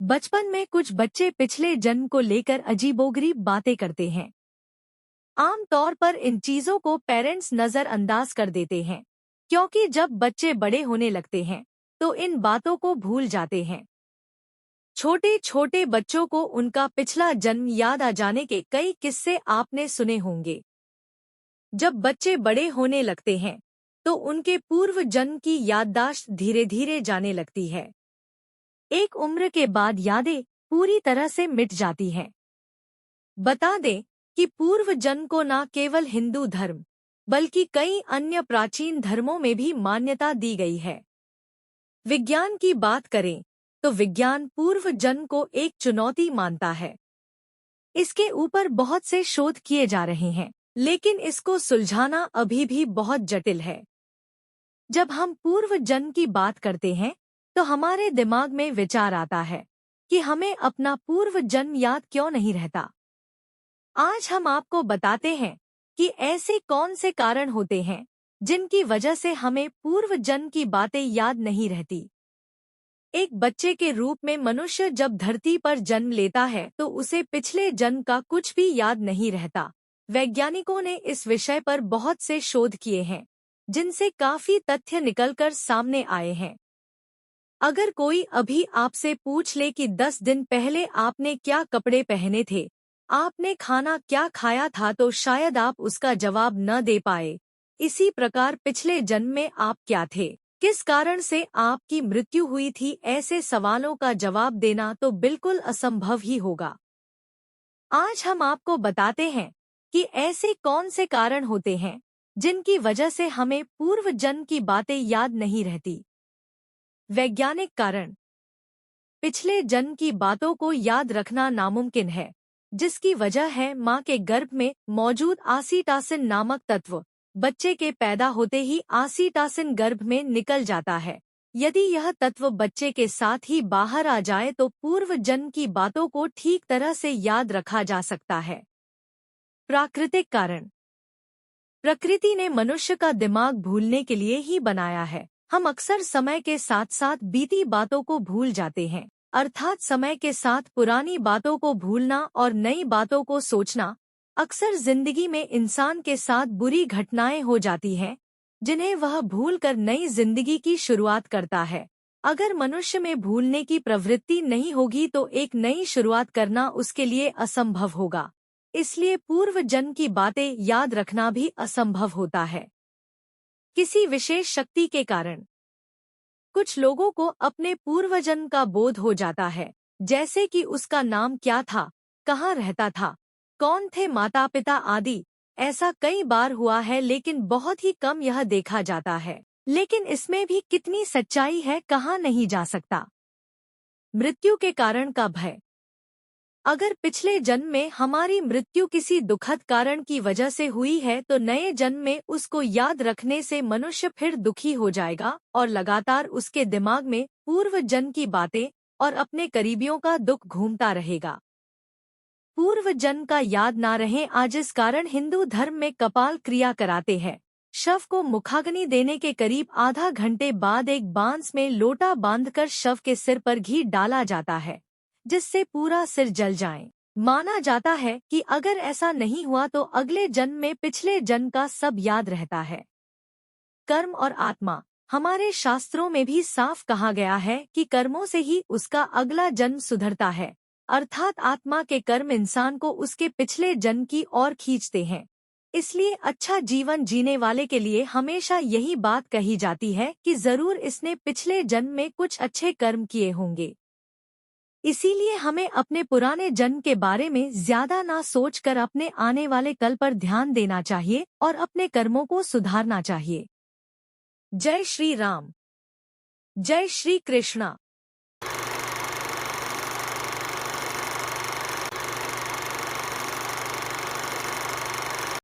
बचपन में कुछ बच्चे पिछले जन्म को लेकर अजीबोगरीब बातें करते हैं। आमतौर पर इन चीजों को पेरेंट्स नजरअंदाज कर देते हैं, क्योंकि जब बच्चे बड़े होने लगते हैं तो इन बातों को भूल जाते हैं। छोटे छोटे बच्चों को उनका पिछला जन्म याद आ जाने के कई किस्से आपने सुने होंगे। जब बच्चे बड़े होने लगते हैं तो उनके पूर्व जन्म की याददाश्त धीरे धीरे जाने लगती है। एक उम्र के बाद यादें पूरी तरह से मिट जाती हैं। बता दें कि पूर्व जन्म को न केवल हिंदू धर्म बल्कि कई अन्य प्राचीन धर्मों में भी मान्यता दी गई है। विज्ञान की बात करें तो विज्ञान पूर्व जन्म को एक चुनौती मानता है। इसके ऊपर बहुत से शोध किए जा रहे हैं, लेकिन इसको सुलझाना अभी भी बहुत जटिल है। जब हम पूर्व जन्म की बात करते हैं तो हमारे दिमाग में विचार आता है कि हमें अपना पूर्व जन्म याद क्यों नहीं रहता। आज हम आपको बताते हैं कि ऐसे कौन से कारण होते हैं जिनकी वजह से हमें पूर्व जन्म की बातें याद नहीं रहती। एक बच्चे के रूप में मनुष्य जब धरती पर जन्म लेता है तो उसे पिछले जन्म का कुछ भी याद नहीं रहता। वैज्ञानिकों ने इस विषय पर बहुत से शोध किए हैं, जिनसे काफी तथ्य निकलकर सामने आए हैं। अगर कोई अभी आपसे पूछ ले कि 10 दिन पहले आपने क्या कपड़े पहने थे, आपने खाना क्या खाया था, तो शायद आप उसका जवाब न दे पाए। इसी प्रकार पिछले जन्म में आप क्या थे, किस कारण से आपकी मृत्यु हुई थी, ऐसे सवालों का जवाब देना तो बिल्कुल असंभव ही होगा। आज हम आपको बताते हैं कि ऐसे कौन से कारण होते हैं जिनकी वजह से हमें पूर्व जन्म की बातें याद नहीं रहती। वैज्ञानिक कारण। पिछले जन्म की बातों को याद रखना नामुमकिन है, जिसकी वजह है मां के गर्भ में मौजूद ऑक्सीटोसिन नामक तत्व। बच्चे के पैदा होते ही ऑक्सीटोसिन गर्भ में निकल जाता है। यदि यह तत्व बच्चे के साथ ही बाहर आ जाए तो पूर्व जन्म की बातों को ठीक तरह से याद रखा जा सकता है। प्राकृतिक कारण। प्रकृति ने मनुष्य का दिमाग भूलने के लिए ही बनाया है। हम अक्सर समय के साथ साथ बीती बातों को भूल जाते हैं, अर्थात समय के साथ पुरानी बातों को भूलना और नई बातों को सोचना। अक्सर जिंदगी में इंसान के साथ बुरी घटनाएं हो जाती हैं, जिन्हें वह भूलकर नई जिंदगी की शुरुआत करता है। अगर मनुष्य में भूलने की प्रवृत्ति नहीं होगी तो एक नई शुरुआत करना उसके लिए असंभव होगा। इसलिए पूर्व जन्म की बातें याद रखना भी असंभव होता है। किसी विशेष शक्ति के कारण। कुछ लोगों को अपने पूर्वजन्म का बोध हो जाता है, जैसे कि उसका नाम क्या था, कहाँ रहता था, कौन थे माता पिता आदि। ऐसा कई बार हुआ है, लेकिन बहुत ही कम यह देखा जाता है। लेकिन इसमें भी कितनी सच्चाई है कहा नहीं जा सकता। मृत्यु के कारण का भय। अगर पिछले जन्म में हमारी मृत्यु किसी दुखद कारण की वजह से हुई है तो नए जन्म में उसको याद रखने से मनुष्य फिर दुखी हो जाएगा और लगातार उसके दिमाग में पूर्व जन्म की बातें और अपने करीबियों का दुख घूमता रहेगा। पूर्व जन्म का याद ना रहे, आज इस कारण हिंदू धर्म में कपाल क्रिया कराते हैं। शव को मुखाग्नि देने के करीब आधा घंटे बाद एक बांस में लोटा बांधकर शव के सिर पर घी डाला जाता है, जिससे पूरा सिर जल जाए। माना जाता है कि अगर ऐसा नहीं हुआ तो अगले जन्म में पिछले जन्म का सब याद रहता है। कर्म और आत्मा। हमारे शास्त्रों में भी साफ कहा गया है कि कर्मों से ही उसका अगला जन्म सुधरता है, अर्थात आत्मा के कर्म इंसान को उसके पिछले जन्म की ओर खींचते हैं। इसलिए अच्छा जीवन जीने वाले के लिए हमेशा यही बात कही जाती है कि जरूर इसने पिछले जन्म में कुछ अच्छे कर्म किए होंगे। इसीलिए हमें अपने पुराने जन्म के बारे में ज्यादा ना सोचकर अपने आने वाले कल पर ध्यान देना चाहिए और अपने कर्मों को सुधारना चाहिए। जय श्री राम। जय श्री कृष्णा।